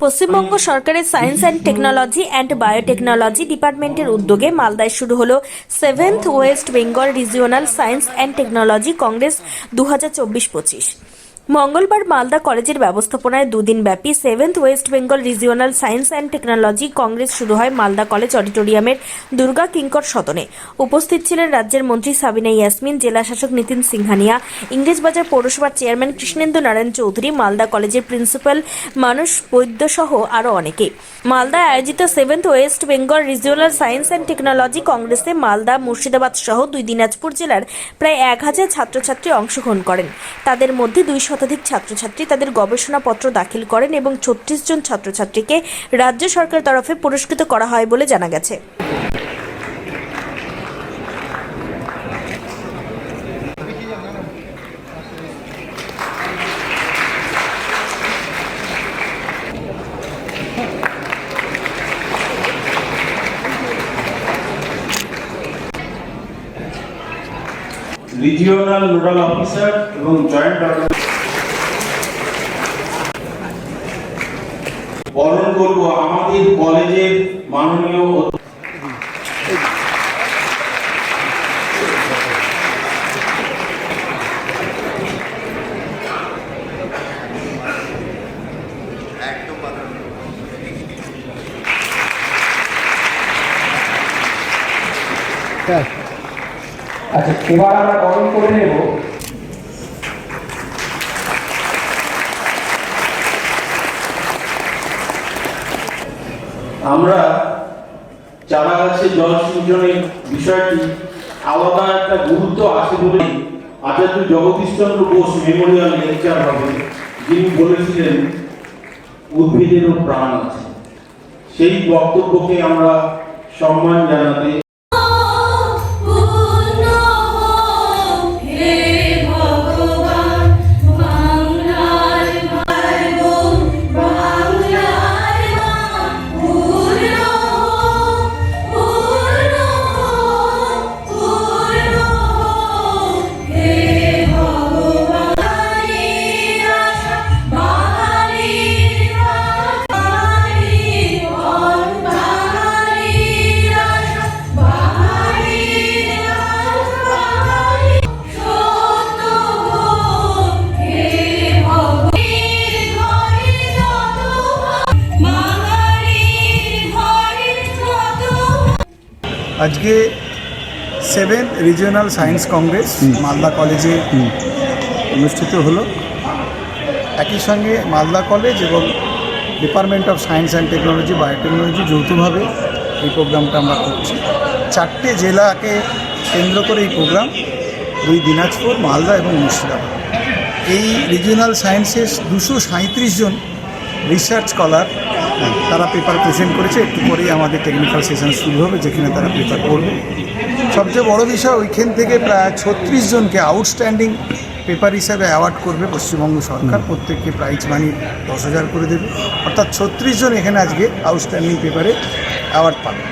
পশ্চিমবঙ্গ সরকারের science and technology and biotechnology ডিপার্টমেন্টের উদ্যোগে মালদায় শুরু হলো 7th West Bengal regional science and technology Congress 2024-25। মঙ্গলবার মালদা কলেজের ব্যবস্থাপনায় দুদিনব্যাপী 7th West Bengal regional science and technology Congress শুরু হয় মালদা কলেজ অডিটোরিয়ামের দুর্গা কিঙ্কর সদনে। উপস্থিত ছিলেন রাজ্যের মন্ত্রী সাবিনা ইয়াসমিন, জেলা শাসক নিতিন সিংহানিয়া, ইংরেজবাজার পৌরসভার চেয়ারম্যান কৃষ্ণেন্দু নারায়ণ চৌধুরী, মালদা কলেজের প্রিন্সিপাল মানুষ বৈদ্য সহ আরও অনেকে। মালদায় আয়োজিত 7th West Bengal regional science and technology কংগ্রেসে মালদা, মুর্শিদাবাদ সহ 2 দিনাজপুর জেলার প্রায় 1000 ছাত্রছাত্রী অংশগ্রহণ করেন। তাদের মধ্যে 2 শতাধিক ছাত্রছাত্রী তাদের গবেষণাপত্র দাখিল করেন এবং 36 জন ছাত্রছাত্রীকে রাজ্য সরকার তরফে পুরস্কৃত করা হয় বলে জানা গেছে। রিজিওনাল নোডাল অফিসার এবং জয়েন্ট বরণ করব আমাদের কলেজের মাননীয় আচ্ছা, এবার আমরা বরণ করে নেব আমরা চারা গাছের জল সিঞ্চনের বিষয়টি আলাদা একটা গুরুত্ব আছে বলে আচার্য জগদীশচন্দ্র বোস মেমোরিয়াল লেকচার হবে, যিনি বলেছিলেন উদ্ভিদেরও প্রাণ আছে। সেই বক্তব্যকে আমরা সম্মান জানাতে আজকে 7th regional science Congress Malda কলেজে অনুষ্ঠিত হলো। একই সঙ্গে মালদা কলেজ এবং department of science and technology biotechnology যৌথভাবে এই প্রোগ্রামটা আমরা করছি। 4টে জেলাকে কেন্দ্র করে এই প্রোগ্রাম, 2 দিনাজপুর, মালদা এবং মুর্শিদাবাদ। এই রিজিওনাল সায়েন্সের 237 জন রিসার্চ স্কলার তারা পেপার প্রেজেন্ট করেছে। একটু পরেই আমাদের টেকনিক্যাল সেশন শুরু হবে, যেখানে তারা পেপার করবে। সবচেয়ে বড় বিষয়, ওইখান থেকে প্রায় 36 জনকে আউটস্ট্যান্ডিং পেপার হিসাবে অ্যাওয়ার্ড করবে পশ্চিমবঙ্গ সরকার। প্রত্যেককে প্রাইজ মানি 10,000 করে দেবে। অর্থাৎ 36 জন এখানে আজকে আউটস্ট্যান্ডিং পেপারে অ্যাওয়ার্ড পাবে।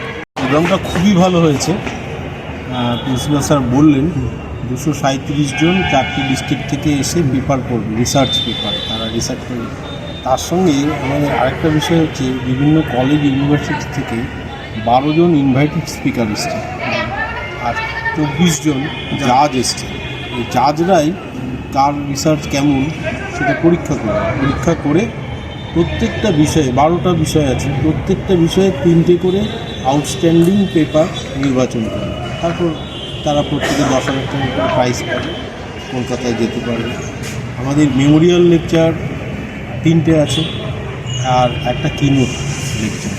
প্রোগ্রামটা খুবই ভালো হয়েছে। প্রিন্সিপাল স্যার বললেন 237 জন 4টি ডিস্ট্রিক্ট থেকে এসে পেপার করবে, রিসার্চ পেপার, তারা রিসার্চ করবে। তার সঙ্গে আমাদের আরেকটা বিষয় হচ্ছে, বিভিন্ন কলেজ ইউনিভার্সিটি থেকে 12 জন ইনভাইটেড স্পিকার এসছে আর 24 জন জাজ এসছে। এই জাজরাই কার রিসার্চ কেমন সেটা পরীক্ষা করে প্রত্যেকটা বিষয়ে 12টা বিষয় আছে, প্রত্যেকটা বিষয়ে 3টে করে আউটস্ট্যান্ডিং পেপার নির্বাচন করে। তারপর তারা প্রত্যেকে 10,000 টাকা করে প্রাইজ পাবে, কলকাতায় যেতে পারবে। আমাদের মেমোরিয়াল লেকচার 3টে আছে আর একটা কিনোট লেকচার।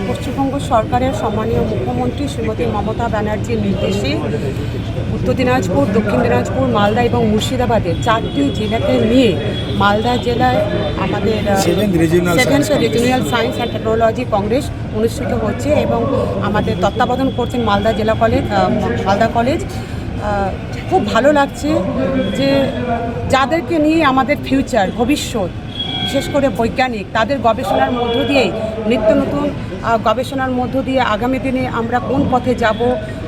পশ্চিমবঙ্গ সরকারের সম্মানীয় মুখ্যমন্ত্রী শ্রীমতী মমতা ব্যানার্জির নির্দেশে উত্তর দিনাজপুর, দক্ষিণ দিনাজপুর, মালদা এবং মুর্শিদাবাদের 4টি জেলাকে নিয়ে মালদা জেলায় আমাদের 7th regional science and technology Congress অনুষ্ঠিত হচ্ছে এবং আমাদের তত্ত্বাবধান করছেন মালদা কলেজ। খুব ভালো লাগছে যে যাদেরকে নিয়ে আমাদের ফিউচার, ভবিষ্যৎ, বিশেষ করে বৈজ্ঞানিক, তাদের গবেষণার মধ্য দিয়েই নিত্য নতুন গবেষণার মধ্য দিয়ে আগামী দিনে আমরা কোন পথে যাব,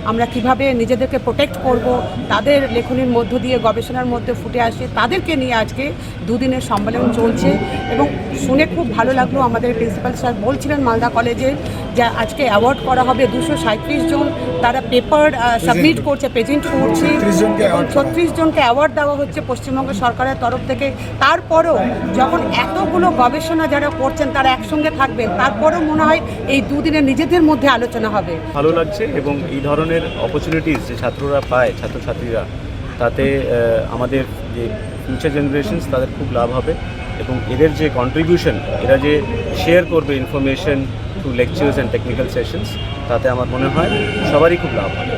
আমরা কিভাবে নিজেদেরকে প্রোটেক্ট করব, তাদের লেখনীর মধ্য দিয়ে গবেষণার মধ্যে ফুটে আসে, তাদেরকে নিয়ে আজকে দুদিনের সম্মেলন চলছে। এবং শুনে খুব ভালো লাগলো, আমাদের প্রিন্সিপাল স্যার বলছিলেন মালদা কলেজে যে আজকে অ্যাওয়ার্ড করা হবে 237 জন, তারা পেপার সাবমিট করছে, প্রেজেন্ট করছে, 36 জনকে অ্যাওয়ার্ড দেওয়া হচ্ছে পশ্চিমবঙ্গ সরকারের তরফ থেকে। তারপরেও যখন এতগুলো গবেষণা যারা করছেন তারা একসঙ্গে থাকবেন, তারপরেও মনে হয় এই দুদিনে নিজেদের মধ্যে আলোচনা হবে। ভালো লাগছে এবং এই ধরনের অপরচুনিটিস যে ছাত্ররা পায়, ছাত্রছাত্রীরা, তাতে আমাদের যে ফিউচার জেনারেশনস তাদের খুব লাভ হবে এবং এদের যে কন্ট্রিবিউশন, এরা যে শেয়ার করবে information through lectures and technical sessions, তাতে আমার মনে হয় সবারই খুব লাভ হবে।